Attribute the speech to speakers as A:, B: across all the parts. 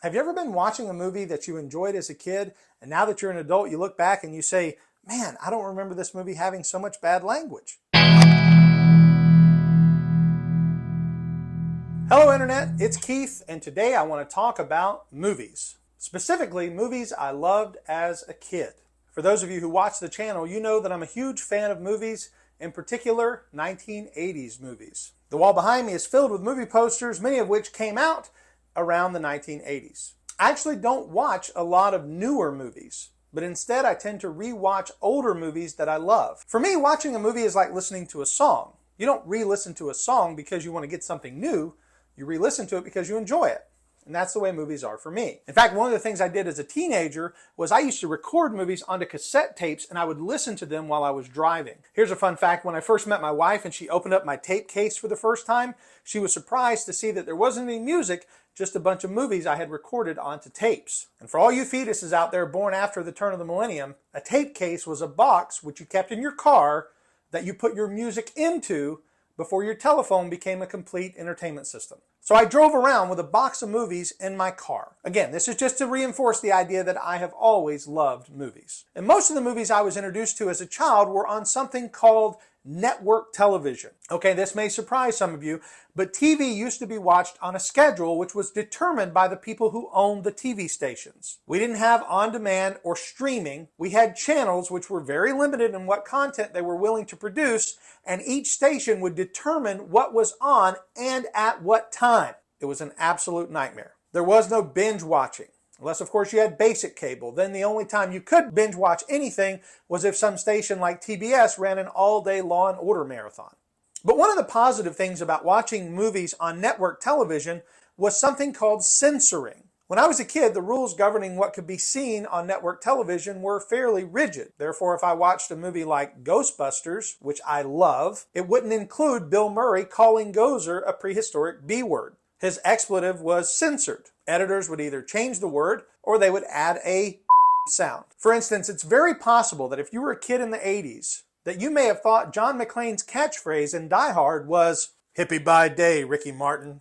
A: Have you ever been watching a movie that you enjoyed as a kid, and now that you're an adult, you look back and you say, man, I don't remember this movie having so much bad language? Hello Internet, it's Keith, and today I want to talk about movies. Specifically, movies I loved as a kid. For those of you who watch the channel, you know that I'm a huge fan of movies, in particular 1980s movies. The wall behind me is filled with movie posters, many of which came out around the 1980s. I actually don't watch a lot of newer movies, but instead I tend to re-watch older movies that I love. For me, watching a movie is like listening to a song. You don't re-listen to a song because you want to get something new. You re-listen to it because you enjoy it. And that's the way movies are for me. In fact, one of the things I did as a teenager was I used to record movies onto cassette tapes and I would listen to them while I was driving. Here's a fun fact. When I first met my wife and she opened up my tape case for the first time, she was surprised to see that there wasn't any music, just a bunch of movies I had recorded onto tapes. And for all you fetuses out there born after the turn of the millennium, a tape case was a box which you kept in your car that you put your music into before your telephone became a complete entertainment system. So I drove around with a box of movies in my car. Again, this is just to reinforce the idea that I have always loved movies. And most of the movies I was introduced to as a child were on something called network television. Okay, this may surprise some of you, but TV used to be watched on a schedule which was determined by the people who owned the TV stations. We didn't have on-demand or streaming. We had channels which were very limited in what content they were willing to produce, and each station would determine what was on and at what time. It was an absolute nightmare. There was no binge watching. Unless, of course, you had basic cable. Then the only time you could binge watch anything was if some station like TBS ran an all-day Law and Order marathon. But one of the positive things about watching movies on network television was something called censoring. When I was a kid, the rules governing what could be seen on network television were fairly rigid. Therefore, if I watched a movie like Ghostbusters, which I love, it wouldn't include Bill Murray calling Gozer a prehistoric B-word. His expletive was censored. Editors would either change the word or they would add a sound. For instance, it's very possible that if you were a kid in the 80s, that you may have thought John McClane's catchphrase in Die Hard was, "Hippie by day, Ricky Martin."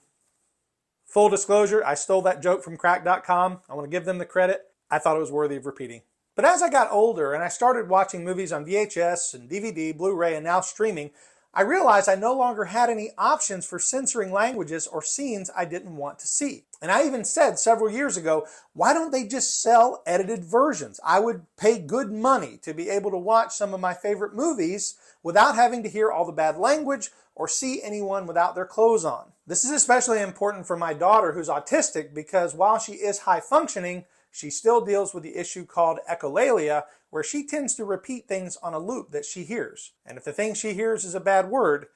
A: Full disclosure, I stole that joke from crack.com. I want to give them the credit. I thought it was worthy of repeating. But as I got older and I started watching movies on VHS and DVD, Blu-ray, and now streaming, I realized I no longer had any options for censoring languages or scenes I didn't want to see. And I even said several years ago, why don't they just sell edited versions? I would pay good money to be able to watch some of my favorite movies without having to hear all the bad language or see anyone without their clothes on. This is especially important for my daughter who's autistic because while she is high functioning, she still deals with the issue called echolalia, where she tends to repeat things on a loop that she hears. And if the thing she hears is a bad word,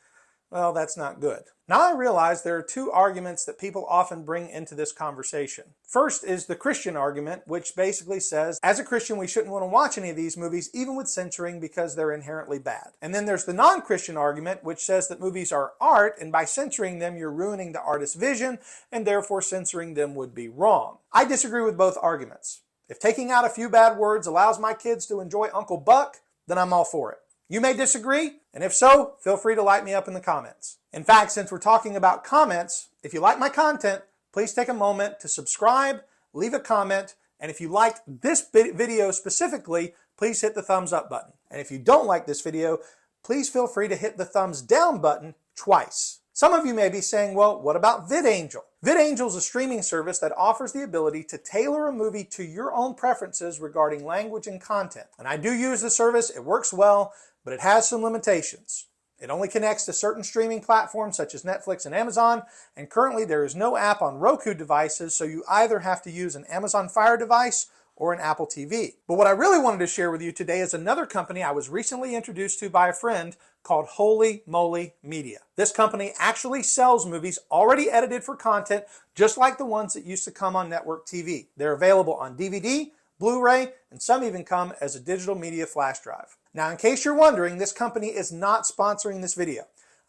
A: well, that's not good. Now I realize there are two arguments that people often bring into this conversation. First is the Christian argument, which basically says, as a Christian, we shouldn't want to watch any of these movies, even with censoring, because they're inherently bad. And then there's the non-Christian argument, which says that movies are art, and by censoring them, you're ruining the artist's vision, and therefore censoring them would be wrong. I disagree with both arguments. If taking out a few bad words allows my kids to enjoy Uncle Buck, then I'm all for it. You may disagree, and if so, feel free to light me up in the comments. In fact, since we're talking about comments, if you like my content, please take a moment to subscribe, leave a comment, and if you liked this video specifically, please hit the thumbs up button. And if you don't like this video, please feel free to hit the thumbs down button twice. Some of you may be saying, well, what about VidAngel? VidAngel is a streaming service that offers the ability to tailor a movie to your own preferences regarding language and content. And I do use the service, it works well, but it has some limitations. It only connects to certain streaming platforms such as Netflix and Amazon, and currently there is no app on Roku devices, so you either have to use an Amazon Fire device or an Apple TV. But what I really wanted to share with you today is another company I was recently introduced to by a friend called Holy Moly Media. This company actually sells movies already edited for content, just like the ones that used to come on network TV. They're available on DVD, Blu-ray, and some even come as a digital media flash drive. Now, in case you're wondering, this company is not sponsoring this video.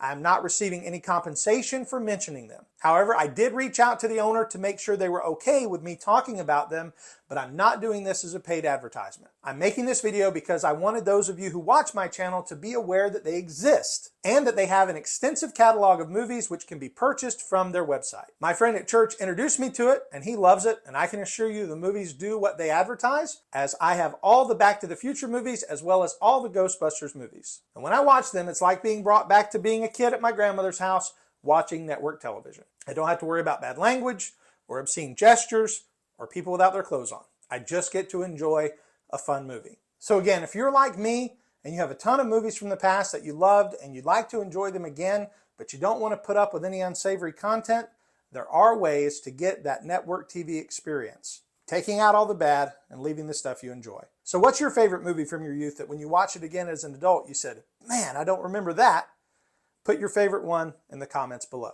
A: I'm not receiving any compensation for mentioning them. However, I did reach out to the owner to make sure they were okay with me talking about them, but I'm not doing this as a paid advertisement. I'm making this video because I wanted those of you who watch my channel to be aware that they exist and that they have an extensive catalog of movies which can be purchased from their website. My friend at church introduced me to it and he loves it, and I can assure you the movies do what they advertise, as I have all the Back to the Future movies as well as all the Ghostbusters movies. And when I watch them, it's like being brought back to being a kid at my grandmother's house watching network television. I don't have to worry about bad language or obscene gestures or people without their clothes on. I just get to enjoy a fun movie. So again, if you're like me and you have a ton of movies from the past that you loved and you'd like to enjoy them again, but you don't want to put up with any unsavory content, there are ways to get that network TV experience, taking out all the bad and leaving the stuff you enjoy. So what's your favorite movie from your youth that when you watch it again as an adult, you said, man, I don't remember that? Put your favorite one in the comments below.